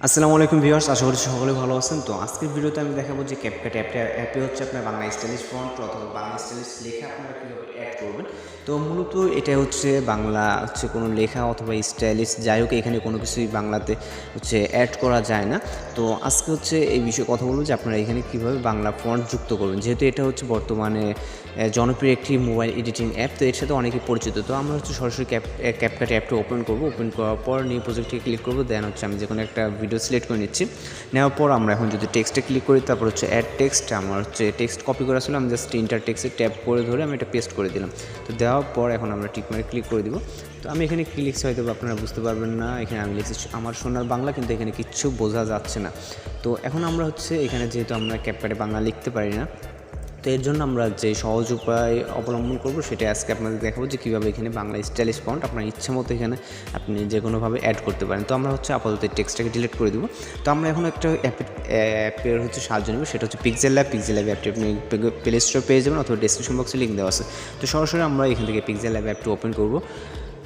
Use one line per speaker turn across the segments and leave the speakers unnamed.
আসসালামু আলাইকুম ভিউয়ার্স, আশা করি সকলে ভালো আছেন। তো আজকের ভিডিওতে আমি দেখাবো যে ক্যাপকাট অ্যাপে হচ্ছে আপনার বাংলা স্টাইলিশ ফন্ট অথবা বাংলা স্টাইলিশ লেখা আপনারা কীভাবে অ্যাড করবেন। তো মূলত এটা হচ্ছে বাংলা হচ্ছে কোনো লেখা অথবা স্টাইলিশ যাই হোক, এখানে কোনো কিছুই বাংলাতে হচ্ছে অ্যাড করা যায় না। তো আজকে হচ্ছে এই বিষয়ে কথা বলবো যে আপনারা এখানে কীভাবে বাংলা ফন্ট যুক্ত করবেন, যেহেতু এটা হচ্ছে বর্তমানে জনপ্রিয় একটি মোবাইল এডিটিং অ্যাপ। তো এর সাথে অনেকেই পরিচিত। তো আমরা হচ্ছে সরাসরি ক্যাপকাট অ্যাপটা ওপেন করবো। ওপেন করার পর নিউ প্রজেক্টে ক্লিক করবো। দেন হচ্ছে আমি যে কোনো একটা ভিডিও সিলেক্ট করে নিচ্ছি। নেওয়ার পর আমরা এখন যদি টেক্সটে ক্লিক করি, তারপর হচ্ছে অ্যাড টেক্সট, আমার হচ্ছে টেক্সট কপি করা ছিল, আমি জাস্ট ইন্টার টেক্সটে ট্যাপ করে ধরে আমি এটা পেস্ট করে দিলাম। তো দেওয়ার পর এখন আমরা টিক মারে ক্লিক করে দিব। তো আমি এখানে কী লিখছি হয়তো আপনারা বুঝতে পারবেন না। এখানে আমি লিখছি আমার সোনার বাংলা, কিন্তু এখানে কিচ্ছু বোঝা যাচ্ছে না। তো এখন আমরা হচ্ছে এখানে যেহেতু আমরা ক্যাপকাটে বাংলা লিখতে পারি না, তো এর জন্য আমরা যে সহজ উপায় অবলম্বন করব সেটা আজকে আপনাদের দেখাবো যে কীভাবে এখানে বাংলা স্টাইলিশ ফন্ট আপনার ইচ্ছা মতো এখানে আপনি যে কোনোভাবে অ্যাড করতে পারেন। তো আমরা হচ্ছে আপাতত টেক্সটটাকে ডিলিট করে দেবো। তো আমরা এখন একটা অ্যাপের হচ্ছে সাহায্য নেব, সেটা হচ্ছে পিক্সেল ল্যাব অ্যাপটি আপনি প্লে স্টোরে পেয়ে যাবেন অথবা ডেসক্রিপশন বক্সে লিঙ্ক দেওয়া আছে। তো সরাসরি আমরা এখান থেকে পিক্সেল ল্যাব অ্যাপটি ওপেন করবো,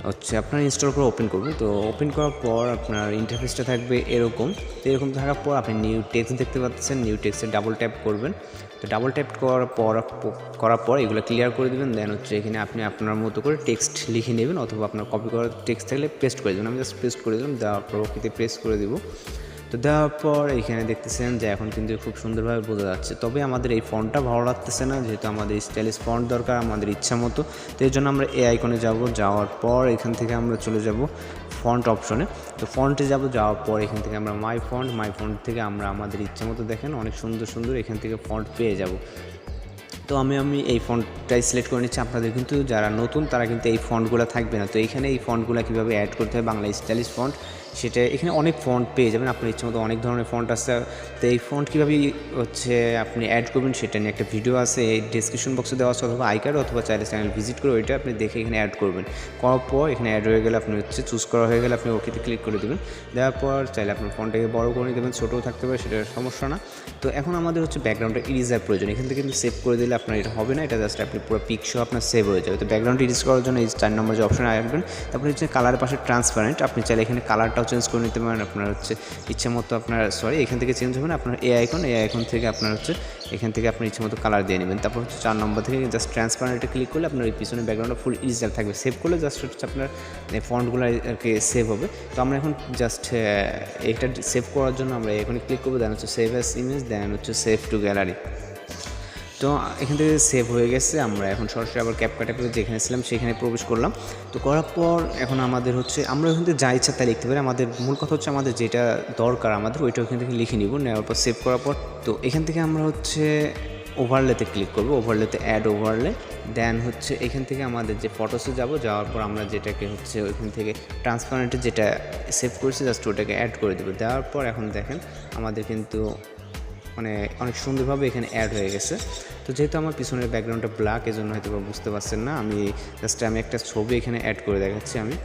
হচ্ছে আপনার ইনস্টল করে ওপেন করবেন। তো ওপেন করার পর আপনার ইন্টারফেসটা থাকবে এরকম। তো এরকম থাকার পর আপনি নিউ টেক্সট দেখতে পাচ্ছেন। নিউ টেক্সটে ডাবল ট্যাপ করবেন। তো ডাবল ট্যাপ করার পর এগুলো ক্লিয়ার করে দেবেন। দেন হচ্ছে এখানে আপনি আপনার মতো করে টেক্সট লিখে নেবেন অথবা আপনার কপি করার টেক্সট থাকলে পেস্ট করে দেবেন। আমি জাস্ট পেস্ট করে দিলাম, দেওয়ার পর ওকেতে প্রেস করে দেবো। তো দেওয়ার পর এখানে দেখতেছেন যে এখন কিন্তু খুব সুন্দরভাবে বোঝা যাচ্ছে। তবে আমাদের এই ফন্টটা ভালো লাগতেছে না, যেহেতু আমাদের স্টাইলিশ ফন্ট দরকার আমাদের ইচ্ছা মতো। তো এই জন্য আমরা এই আইকনে যাব। যাওয়ার পর এখান থেকে আমরা চলে যাব ফন্ট অপশনে। তো ফন্টে যাওয়ার পর এখান থেকে আমরা মাই ফন্ট থেকে আমরা আমাদের ইচ্ছা মতো দেখেন অনেক সুন্দর সুন্দর এখান থেকে ফন্ট পেয়ে যাব। তো আমি এই ফন্টটাই সিলেক্ট করে নিচ্ছি। আপনাদের কিন্তু যারা নতুন তারা কিন্তু এই ফন্টগুলো থাকবে না। তো এইখানে এই ফন্টগুলো কীভাবে অ্যাড করতে হয় বাংলা স্টাইলিশ ফন্ট, সেটা এখানে অনেক ফন্ট পেয়ে যাবেন আপনার ইচ্ছে মতো। অনেক ধরনের ফন্ট আছে। তো এই ফন্ট কীভাবে হচ্ছে আপনি অ্যাড করবেন সেটা নিয়ে একটা ভিডিও আছে, এই ডেসক্রিপশন বক্সে দেওয়া আছে, অথবা আইকার্ড অথবা চাইলে চ্যানেল ভিজিট করে ওইটা আপনি দেখে এখানে অ্যাড করবেন। করার পর এখানে অ্যাড হয়ে গেলে আপনি হচ্ছে চুজ করা হয়ে গেলে আপনি ওকেতে ক্লিক করে দেবেন। দেওয়ার পর চাইলে আপনার ফন্টটাকে বড় করে দেবেন, ছোটও থাকতে পারে, সেটা সমস্যা না। তো এখন আমাদের হচ্ছে ব্যাকগ্রাউন্ডটা ইরেজার প্রয়োজন। এখান থেকে কিন্তু সেভ করে দিলে আপনার এটা হবে না, এটা জাস্ট আপনি পুরো পিকশো আপনার সেভ হয়ে যাবে। তো ব্যাকগ্রাউন্ড ইরেজ করার জন্য এই 4 নম্বর যে অপশনে আসবেন, তারপরে হচ্ছে কালারের পাশে ট্রান্সপারেন্ট, আপনি চাইলে এখানে কালারটাও চেঞ্জ করে নিতে পারেন। আপনার হচ্ছে ইচ্ছে মতো আপনার এখান থেকে চেঞ্জ হবে না, আপনার এই আইকন থেকে আপনার হচ্ছে এখান থেকে আপনি ইচ্ছে মতো কালার দিয়ে নেবেন। তারপর হচ্ছে 4 নম্বর থেকে জাস্ট ট্রান্সপারেন্টে ক্লিক করলে আপনার এই পিছনে ব্যাকগ্রাউন্ডটা ফুল ইরেজার থাকবে। সেভ করলে জাস্ট হচ্ছে আপনার ফন্টগুলো আর কি সেভ হবে। তো আমরা এখন জাস্ট এটা সেভ করার জন্য আমরা এখানে ক্লিক করবো। দেন হচ্ছে সেভ অ্যাজ ইমেজ, দেন হচ্ছে সেভ টু গ্যালারি। তো এখান থেকে সেভ হয়ে গেছে। আমরা এখন সরাসরি আবার ক্যাপকাট অ্যাপে যেখানে ছিলাম সেখানে প্রবেশ করলাম। তো করার পর এখন আমাদের হচ্ছে আমরা এখান থেকে যা ইচ্ছা তাই লিখতে পারি। আমাদের মূল কথা হচ্ছে আমাদের যেটা দরকার আমাদের ওইটা ওখান থেকে লিখে নিব। নেওয়ার পর সেভ করার পর তো এখান থেকে আমরা হচ্ছে ওভারলেতে ক্লিক করবো, ওভারলেতে অ্যাড ওভারলে। দেন হচ্ছে এখান থেকে আমাদের যে ফটোসে যাওয়ার পর আমরা যেটাকে হচ্ছে ওইখান থেকে ট্রান্সপারেন্টে যেটা সেভ করেছি জাস্ট ওটাকে অ্যাড করে দেবো। দেওয়ার পর এখন দেখেন আমাদের কিন্তু মানে অনেক সুন্দরভাবে এখানে অ্যাড হয়ে গেছে। তো যেহেতু আমার পিছনের ব্যাকগ্রাউন্ডটা ব্ল্যাক, এজন্য হয়তো বুঝতে পারছেন না। আমি একটা ছবি এখানে অ্যাড করে দেখাচ্ছি আমি।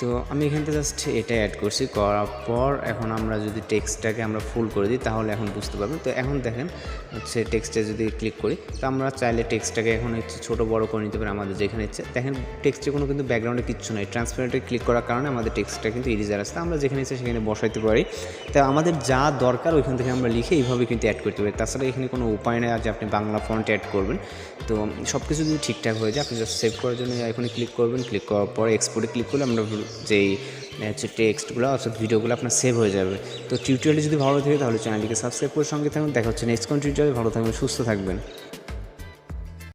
তো আমি এখান থেকে জাস্ট এটা অ্যাড করছি। করার পর এখন আমরা যদি টেক্সটটাকে আমরা ফুল করে দিই তাহলে এখন বুঝতে পারবেন। তো এখন দেখেন হচ্ছে টেক্সটে যদি ক্লিক করি, তো আমরা চাইলে টেক্সটটাকে এখন হচ্ছে ছোটো বড়ো করে নিতে পারি আমাদের যেখানে ইচ্ছে। দেখেন টেক্সটে কোনো কিন্তু ব্যাকগ্রাউন্ডে কিচ্ছু নেই। ট্রান্সপারেন্টে ক্লিক করার কারণে আমাদের টেক্সটটা কিন্তু ইরেজার আসছে। আমরা যেখানে ইচ্ছে সেখানে বসাইতে পারি। তো আমাদের যা দরকার ওইখান থেকে আমরা লিখে এইভাবে কিন্তু অ্যাড করতে পারি। তাছাড়া এখানে কোনো উপায় নেই যে আপনি বাংলা ফন্ট অ্যাড করবেন। তো সব কিছু যদি ঠিকঠাক হয়ে যায় আপনি জাস্ট সেভ করার জন্য এখানে ক্লিক করবেন। ক্লিক করার পর এক্সপোর্টে ক্লিক করলে আমরা যেই হচ্ছে টেক্সটগুলো অর্থাৎ ভিডিওগুলো আপনার সেভ হয়ে যাবে। তো টিউটোরিয়ালটি যদি ভালো থাকে তাহলে চ্যানেলটিকে সাবস্ক্রাইব করে সঙ্গে থাকুন। দেখা হচ্ছে নেক্সট কোন টিউটোরিয়ালে। ভালো থাকবেন, সুস্থ থাকবেন।